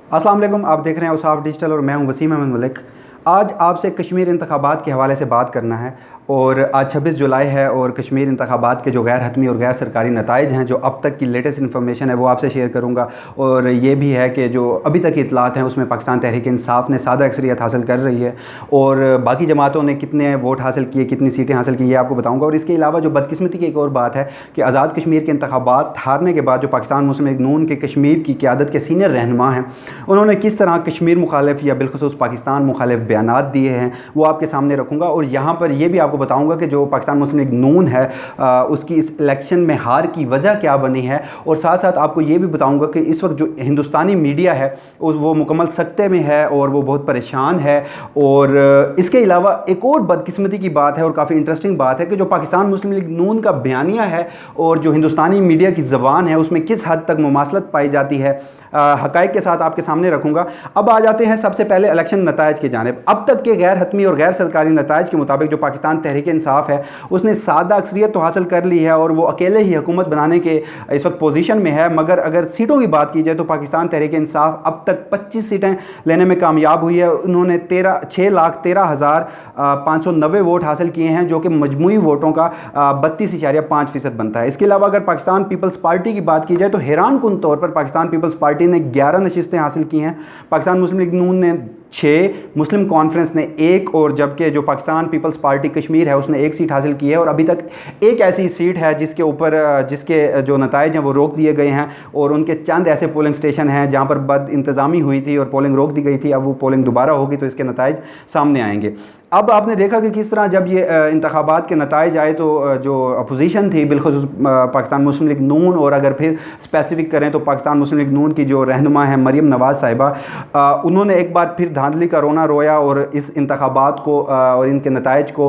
अस्सलाम वालेकुम, आप देख रहे हैं औसाफ डिजिटल और मैं हूं वसीम अहमद मलिक। आज आपसे कश्मीर इंतखाबात के हवाले से बात करना है। और आज 26 जुलाई है और कश्मीर इंतखाबात के जो गैर हतमी और गैर सरकारी नताइज हैं, जो अब तक की लेटेस्ट इन्फॉर्मेशन है वो आपसे शेयर करूंगा। और ये भी है कि जो अभी तक की इतलात हैं उसमें पाकिस्तान तहरीक इंसाफ ने सादा अक्सरियत हासिल कर रही है और बाकी जमातों ने कितने वोट हासिल किए, कितनी सीटें हासिल की, ये आपको बताऊँगा। और इसके अलावा जो बदकिस्मती की एक और बात है कि आज़ाद कश्मीर के इंतखाबात हारने के बाद जो पाकिस्तान मुस्लिम लीग नून के कश्मीर की क़यादत के सीनियर रहनुमा हैं, उन्होंने किस तरह कश्मीर मुखालिफ या बिलखुसूस पाकिस्तान मुखालिफ बयानात दिए हैं वो आपके सामने रखूँगा। और यहाँ पर यह भी आपको बताऊँगा कि जो पाकिस्तान मुस्लिम लीग नून है उसकी इस इलेक्शन में हार की वजह क्या बनी है। और साथ साथ आपको ये भी बताऊँगा कि इस वक्त जो हिंदुस्तानी मीडिया है वो मुकम्मल सख्ते में है और वो बहुत परेशान है। और इसके अलावा एक और बदकिस्मती की बात है और काफ़ी इंटरेस्टिंग बात है कि जो पाकिस्तान मुस्लिम लीग नून का बयानिया है और जो हिंदुस्तानी मीडिया की ज़बान है उसमें किस हद तक मुमासलत पाई जाती है, हक़ाइक़ के साथ आपके सामने रखूँगा। अब आ जाते हैं सबसे पहले इलेक्शन नताइज की जानिब। अब तक के गैर हतमी और गैर सरकारी नताइज के मुताबिक जो पाकिस्तान तहरीक इंसाफ है उसने सादा अक्सरियत तो हासिल कर ली है और वो अकेले ही हुकूमत बनाने के इस वक्त पोजीशन में है। मगर अगर सीटों की बात की जाए तो पाकिस्तान तहरीक इंसाफ अब तक 25 सीटें लेने में कामयाब हुई है। उन्होंने 6,13,590 वोट हासिल किए हैं, जो कि मजमूई वोटों का 32.5% बनता है। इसके अलावा अगर पाकिस्तान पीपल्स पार्टी की बात की जाए तो हैरान कुन तौर पर पाकिस्तान पीपल्स पार्टी ने 11 नशिस्तें हासिल की हैं, पाकिस्तान मुस्लिम लीग नून ने 6, मुस्लिम कॉन्फ्रेंस ने 1 और जबकि जो पाकिस्तान पीपल्स पार्टी कश्मीर है उसने 1 सीट हासिल की है। और अभी तक एक ऐसी सीट है जिसके जो नताइज हैं वो रोक दिए गए हैं और उनके चंद ऐसे पोलिंग स्टेशन हैं जहां पर बद इंतज़ामी हुई थी और पोलिंग रोक दी गई थी। अब वो पोलिंग दोबारा होगी तो इसके नताइज सामने आएंगे। अब आपने देखा कि किस तरह जब ये इंतखाबात के नताइज आए तो जो अपोजिशन थी बिलखुसूस पाकिस्तान मुस्लिम लीग नून, और अगर फिर स्पेसिफिक करें तो पाकिस्तान मुस्लिम लीग नून की जो रहनुमा है मरीम नवाज़ साहिबा, उन्होंने एक बार फिर धांधली का रोना रोया और इस इंतखाबात को और इनके नताइज को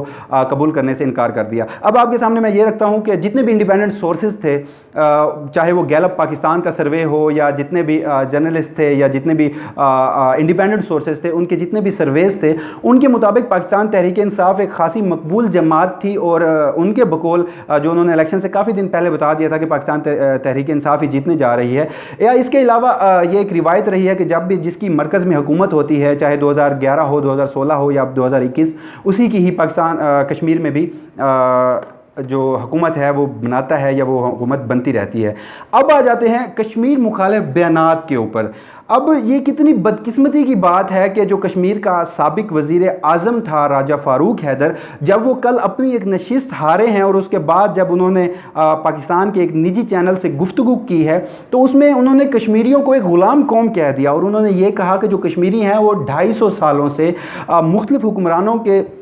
कबूल करने से इनकार कर दिया। अब आपके सामने मैं ये रखता हूँ कि जितने भी इंडिपेंडेंट सोर्सेज थे, चाहे वो गैलप पाकिस्तान का सर्वे हो या जितने भी जर्नलिस्ट थे या जितने भी इंडिपेंडेंट सोर्सेज थे, उनके जितने भी सर्वेज थे, उनके मुताबिक पाकिस्तान तहरीक इंसाफ एक खासी मकबूल जमात थी। और उनके बकौल जो उन्होंने इलेक्शन से काफ़ी दिन पहले बता दिया था कि पाकिस्तान तहरीक इंसाफ ही जीतने जा रही है। या इसके अलावा ये एक रिवायत रही है कि जब भी जिसकी मरकज़ में हुकूमत होती है, चाहे 2011 हो, 2016 हो या 2021, उसी की ही पाकिस्तान कश्मीर में भी जो हुकूमत है वो बनाता है या वो हुकूमत बनती रहती है। अब आ जाते हैं कश्मीर मुखालिफ बयानात के ऊपर। अब ये कितनी बदकिस्मती की बात है कि जो कश्मीर का साबिक वज़ीर आज़म था राजा फ़ारूक हैदर, जब वो कल अपनी एक नशिस्त हारे हैं और उसके बाद जब उन्होंने पाकिस्तान के एक निजी चैनल से गुफ्तगू की है तो उसमें उन्होंने कश्मीरियों को एक ग़ुलाम कौम कह दिया। और उन्होंने ये कहा कि जो कश्मीरी हैं वो 250 सालों से मुख्तलिफ़ हुक्मरानों के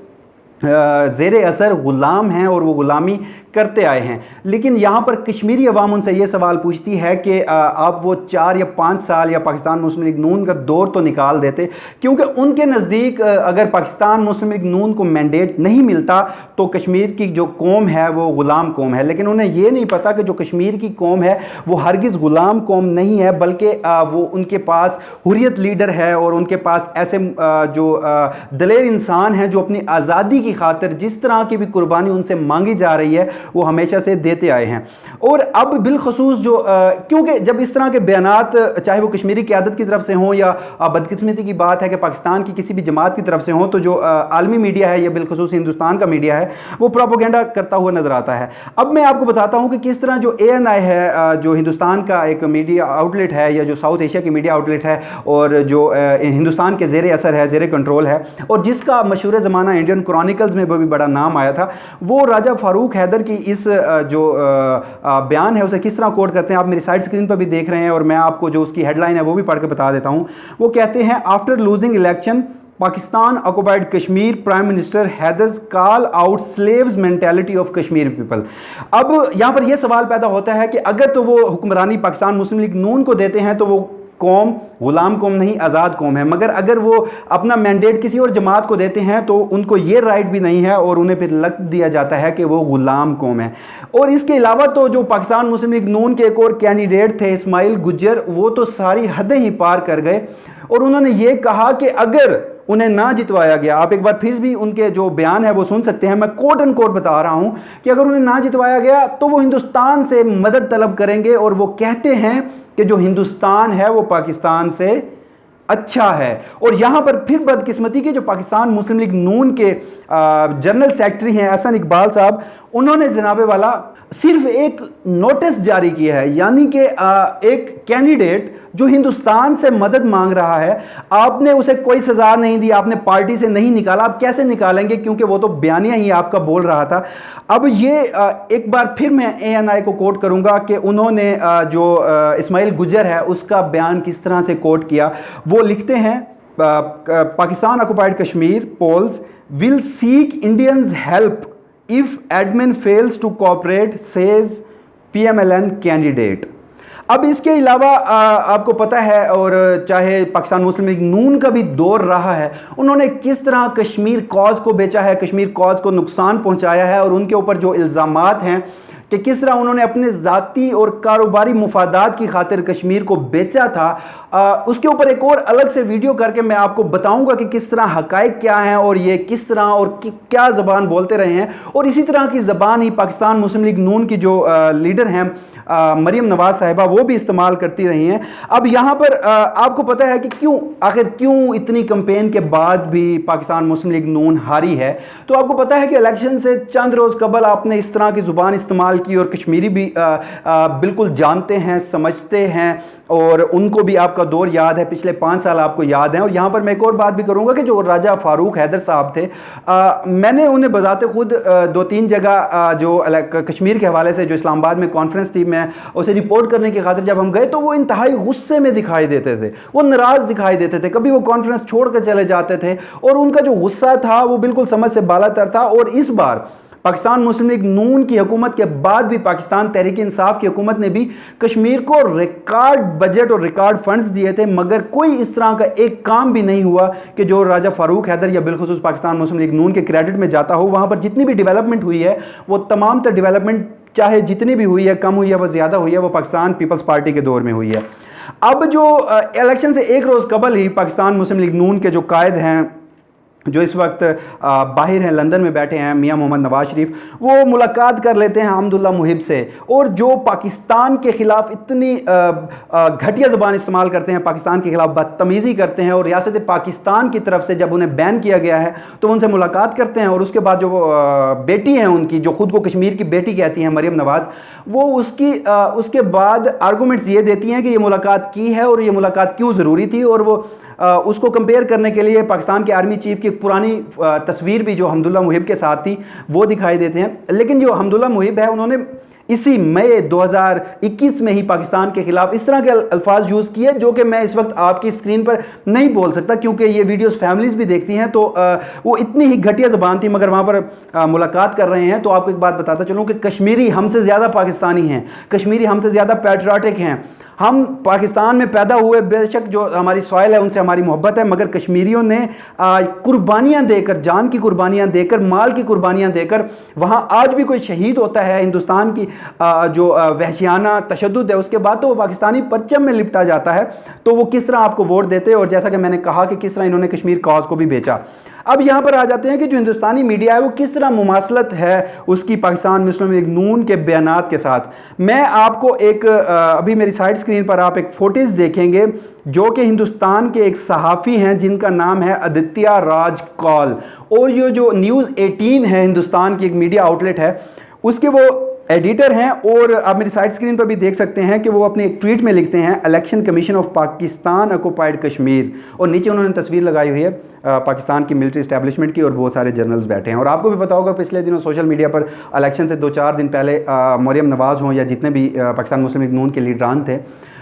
ज़ेरे असर ग़ुलाम हैं और वो ग़ुलामी करते आए हैं। लेकिन यहाँ पर कश्मीरी अवाम उनसे ये सवाल पूछती है कि आप वो 4 या 5 साल या पाकिस्तान मुस्लिम लीग नून का दौर तो निकाल देते, क्योंकि उनके नज़दीक अगर पाकिस्तान मुस्लिम लीग नून को मैंडेट नहीं मिलता तो कश्मीर की जो कौम है वो ग़ुलाम कौम है। लेकिन उन्हें ये नहीं पता कि जो कश्मीर की कौम है वो हरगिज़ ग़ुलाम कौम नहीं है, बल्कि वो उनके पास हुर्रियत लीडर है और उनके पास ऐसे जो दलेर इंसान हैं जो अपनी आज़ादी की खातिर जिस तरह की भी कुर्बानी उनसे मांगी जा रही है वो हमेशा से देते आए हैं। और अब बिलखसूस जो क्योंकि जब इस तरह के बयानात चाहे वो कश्मीरी क़यादत की तरफ से हों या बदकिस्मती की बात है कि पाकिस्तान की किसी भी जमात की तरफ से हों, तो जो आलमी मीडिया है या बिलखसूस हिंदुस्तान का मीडिया है वो प्रोपेगेंडा करता हुआ नज़र आता है। अब मैं आपको बताता हूँ कि किस तरह जो ANI है, जो हिंदुस्तान का एक मीडिया आउटलेट है या जो साउथ एशिया की मीडिया आउटलेट है और जो हिंदुस्तान के ज़ेरे असर है, ज़ेरे कंट्रोल है, और जिसका मशहूर ज़माना इंडियन क्रॉनिकल्स में भी बड़ा नाम आया था, वो राजा फ़ारूक हैदर की इस जो बयान है उसे किस तरह कोट करते हैं आप मेरी साइड स्क्रीन पर भी देख रहे हैं। और मैं आपको जो उसकी हेडलाइन है वो भी पढ़ के बता देता हूँ। वो कहते हैं, after losing election Pakistan occupied Kashmir, prime minister Haider's call out slaves mentality of Kashmir people. अब यहाँ पर यह सवाल पैदा होता है कि अगर तो वो हुक्मरानी पाकिस्तान मुस्लिम लीग नून को देते हैं तो वो कौम ग़ुलाम कौम नहीं आज़ाद कौम है, मगर अगर वो अपना मैंडेट किसी और जमात को देते हैं तो उनको ये राइट भी नहीं है और उन्हें फिर लग दिया जाता है कि वो ग़ुलाम कौम है। और इसके अलावा तो जो पाकिस्तान मुस्लिम लीग नून के एक और कैंडिडेट थे इस्माइल गुज्जर, वो तो सारी हदें ही पार कर गए और उन्होंने ये कहा कि अगर उन्हें ना जितवाया गया, आप एक बार फिर भी उनके जो बयान है वो सुन सकते हैं, मैं कोट एंड कोट बता रहा हूं कि अगर उन्हें ना जितवाया गया तो वो हिंदुस्तान से मदद तलब करेंगे और वो कहते हैं कि जो हिंदुस्तान है वो पाकिस्तान से اچھا ہے. اور یہاں پر پھر بدقسمتی کے جو پاکستان مسلم لیگ نون کے جنرل سیکرٹری ہیں احسن اقبال صاحب, انہوں نے جناب والا صرف ایک نوٹس جاری کیا ہے, یعنی کہ ایک کینڈیڈیٹ جو ہندوستان سے مدد مانگ رہا ہے, آپ نے اسے کوئی سزا نہیں دی, آپ نے پارٹی سے نہیں نکالا, آپ کیسے نکالیں گے کیونکہ وہ تو بیانیہ ہی آپ کا بول رہا تھا. اب یہ ایک بار پھر میں ANI کو کوٹ کروں گا کہ انہوں نے جو اسماعیل گجر ہے اس کا بیان کس طرح سے کوٹ کیا. وہ لکھتے ہیں Pakistan occupied Kashmir polls will seek Indians help if admin fails to cooperate, says PMLN candidate. اب اس کے علاوہ آپ کو پتہ ہے, اور چاہے پاکستان مسلم لیگ نون کا بھی دور رہا ہے, انہوں نے کس طرح کشمیر کاز کو بیچا ہے, کشمیر کاز کو نقصان پہنچایا ہے, اور ان کے اوپر جو الزامات ہیں کہ کس طرح انہوں نے اپنے ذاتی اور کاروباری مفادات کی خاطر کشمیر کو بیچا تھا, اس کے اوپر ایک اور الگ سے ویڈیو کر کے میں آپ کو بتاؤں گا کہ کس طرح حقائق کیا ہیں اور یہ کس طرح اور کیا زبان بولتے رہے ہیں. اور اسی طرح کی زبان ہی پاکستان مسلم لیگ نون کی جو لیڈر ہیں مریم نواز صاحبہ, وہ بھی استعمال کرتی رہی ہیں. اب یہاں پر آپ کو پتہ ہے کہ آخر کیوں اتنی کمپین کے بعد بھی پاکستان مسلم لیگ نون ہاری ہے. تو آپ کو پتہ ہے کہ الیکشن سے چند روز قبل آپ نے اس طرح کی زبان استعمال کی, اور کشمیری بھی بالکل جانتے ہیں, سمجھتے ہیں, اور ان کو بھی آپ کا دور یاد ہے, پچھلے 5 سال آپ کو یاد ہیں. اور یہاں پر میں ایک اور بات بھی کروں گا کہ جو راجہ فاروق حیدر صاحب تھے, میں نے انہیں بذات خود 2-3 جگہ جو کشمیر کے حوالے سے جو اسلام آباد میں کانفرنس تھی, میں اسے رپورٹ کرنے کی خاطر جب ہم گئے تو وہ انتہائی غصے میں دکھائی دیتے تھے, وہ ناراض دکھائی دیتے تھے, کبھی وہ کانفرنس چھوڑ کر چلے جاتے تھے, اور ان کا جو غصہ تھا وہ بالکل سمجھ سے بالا تر تھا. اور اس بار پاکستان مسلم لیگ نون کی حکومت کے بعد بھی پاکستان تحریک انصاف کی حکومت نے بھی کشمیر کو ریکارڈ بجٹ اور ریکارڈ فنڈز دیے تھے, مگر کوئی اس طرح کا ایک کام بھی نہیں ہوا کہ جو راجہ فاروق حیدر یا بالخصوص پاکستان مسلم لیگ نون کے کریڈٹ میں جاتا ہو. وہاں پر جتنی بھی ڈیولپمنٹ ہوئی ہے وہ تمام تر ڈیولپمنٹ چاہے جتنی بھی ہوئی ہے, کم ہوئی ہے وہ زیادہ ہوئی ہے, وہ پاکستان پیپلز پارٹی کے دور میں ہوئی ہے. اب جو الیکشن سے ایک روز قبل ہی پاکستان مسلم لیگ نون کے جو قائد ہیں جو اس وقت باہر ہیں, لندن میں بیٹھے ہیں, میاں محمد نواز شریف, وہ ملاقات کر لیتے ہیں حمداللہ محب سے, اور جو پاکستان کے خلاف اتنی گھٹیا زبان استعمال کرتے ہیں, پاکستان کے خلاف بدتمیزی کرتے ہیں, اور ریاست پاکستان کی طرف سے جب انہیں بین کیا گیا ہے تو ان سے ملاقات کرتے ہیں. اور اس کے بعد جو بیٹی ہیں ان کی, جو خود کو کشمیر کی بیٹی کہتی ہیں مریم نواز, وہ اس کے بعد آرگومنٹس یہ دیتی ہیں کہ یہ ملاقات کی ہے اور یہ ملاقات کیوں ضروری تھی, اور وہ اس کو کمپیئر کرنے کے لیے پاکستان کے آرمی چیف کی ایک پرانی تصویر بھی جو حمداللہ محب کے ساتھ تھی وہ دکھائی دیتے ہیں. لیکن جو حمداللہ محب ہے انہوں نے اسی مئی 2021 میں ہی پاکستان کے خلاف اس طرح کے الفاظ یوز کیے جو کہ میں اس وقت آپ کی اسکرین پر نہیں بول سکتا کیونکہ یہ ویڈیوز فیملیز بھی دیکھتی ہیں, تو وہ اتنی ہی گھٹیا زبان تھی. مگر وہاں پر ملاقات کر رہے ہیں تو آپ کو ایک بات بتاتا چلوں کہ کشمیری ہم سے زیادہ پاکستانی ہیں, کشمیری ہم سے زیادہ پیٹریاٹک ہیں. ہم پاکستان میں پیدا ہوئے, بے شک جو ہماری سوائل ہے ان سے ہماری محبت ہے, مگر کشمیریوں نے قربانیاں دے کر, جان کی قربانیاں دے کر, مال کی قربانیاں دے کر, وہاں آج بھی کوئی شہید ہوتا ہے ہندوستان کی جو وحشیانہ تشدد ہے اس کے بعد تو وہ پاکستانی پرچم میں لپٹا جاتا ہے, تو وہ کس طرح آپ کو ووٹ دیتے, اور جیسا کہ میں نے کہا کہ کس طرح انہوں نے کشمیر کاز کو بھی بیچا. اب یہاں پر آ جاتے ہیں کہ جو ہندوستانی میڈیا ہے وہ کس طرح مماثلت ہے اس کی پاکستان مسلم لیگ نون کے بیانات کے ساتھ. میں آپ کو ایک ابھی میری سائیڈ سکرین پر آپ ایک فوٹیج دیکھیں گے جو کہ ہندوستان کے ایک صحافی ہیں جن کا نام ہے آدتیہ راج کال, اور یہ جو نیوز 18 ہے ہندوستان کی ایک میڈیا آؤٹ لیٹ ہے اس کے وہ ایڈیٹر ہیں. اور آپ میری سائیڈ سکرین پر بھی دیکھ سکتے ہیں کہ وہ اپنے ایک ٹویٹ میں لکھتے ہیں election commission of Pakistan occupied Kashmir, اور نیچے انہوں نے تصویر لگائی ہوئی ہے پاکستان کی ملٹری اسٹیبلشمنٹ کی, اور بہت سارے جرنلز بیٹھے ہیں. اور آپ کو بھی پتا ہوگا پچھلے دنوں سوشل میڈیا پر الیکشن سے 2-4 دن پہلے مریم نواز ہوں یا جتنے بھی پاکستان مسلم لیگ نون کے لیڈران تھے,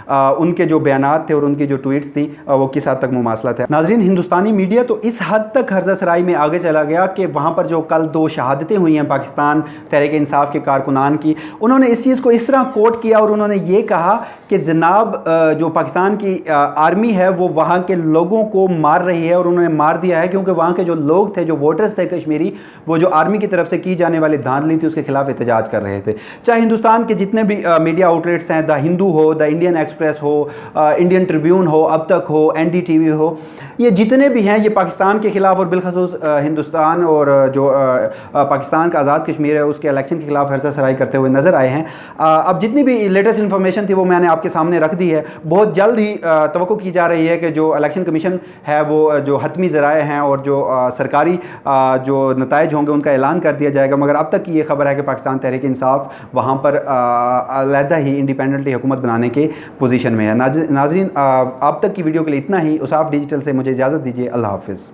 ان کے جو بیانات تھے اور ان کی جو ٹویٹس تھی وہ کس حد تک مماثلت ہے. ناظرین, ہندوستانی میڈیا تو اس حد تک ہرزہ سرائی میں آگے چلا گیا کہ وہاں پر جو کل 2 شہادتیں ہوئی ہیں پاکستان تحریک انصاف کے کارکنان کی, انہوں نے اس چیز کو اس طرح کوٹ کیا اور انہوں نے یہ کہا کہ جناب جو پاکستان کی آرمی ہے وہ وہاں کے لوگوں کو مار رہی ہے, اور انہوں نے مار دیا ہے کیونکہ وہاں کے جو لوگ تھے, جو ووٹرز تھے کشمیری, وہ جو آرمی کی طرف سے کی جانے والی دھاندلی تھی اس کے خلاف احتجاج کر رہے تھے. چاہے ہندوستان کے جتنے بھی میڈیا آؤٹ لیٹس ہیں, دا ہندو ہو, دا انڈین ایکسپریس ہو, انڈین ٹریبیون ہو, اب تک ہو, NDTV ہو, یہ جتنے بھی ہیں یہ پاکستان کے خلاف اور بالخصوص ہندوستان اور جو پاکستان کا آزاد کشمیر ہے اس کے الیکشن کے خلاف حرصہ سرائی کرتے ہوئے نظر آئے ہیں. اب جتنی بھی لیٹسٹ انفارمیشن تھی وہ میں نے آپ کے سامنے رکھ دی ہے. بہت جلد ہی توقع کی جا رہی ہے کہ جو الیکشن کمیشن ہے وہ جو حتمی ذرائع ہیں اور جو سرکاری جو نتائج ہوں گے ان کا اعلان کر دیا جائے گا. مگر اب تک کی یہ خبر ہے کہ پاکستان تحریک انصاف وہاں پر علیحدہ ہی انڈیپینڈنٹلی حکومت بنانے کے پوزیشن میں ہے. ناظرین اب تک کی ویڈیو کے لیے اتنا ہی. اصاف ڈیجیٹل سے مجھے اجازت دیجیے. اللہ حافظ.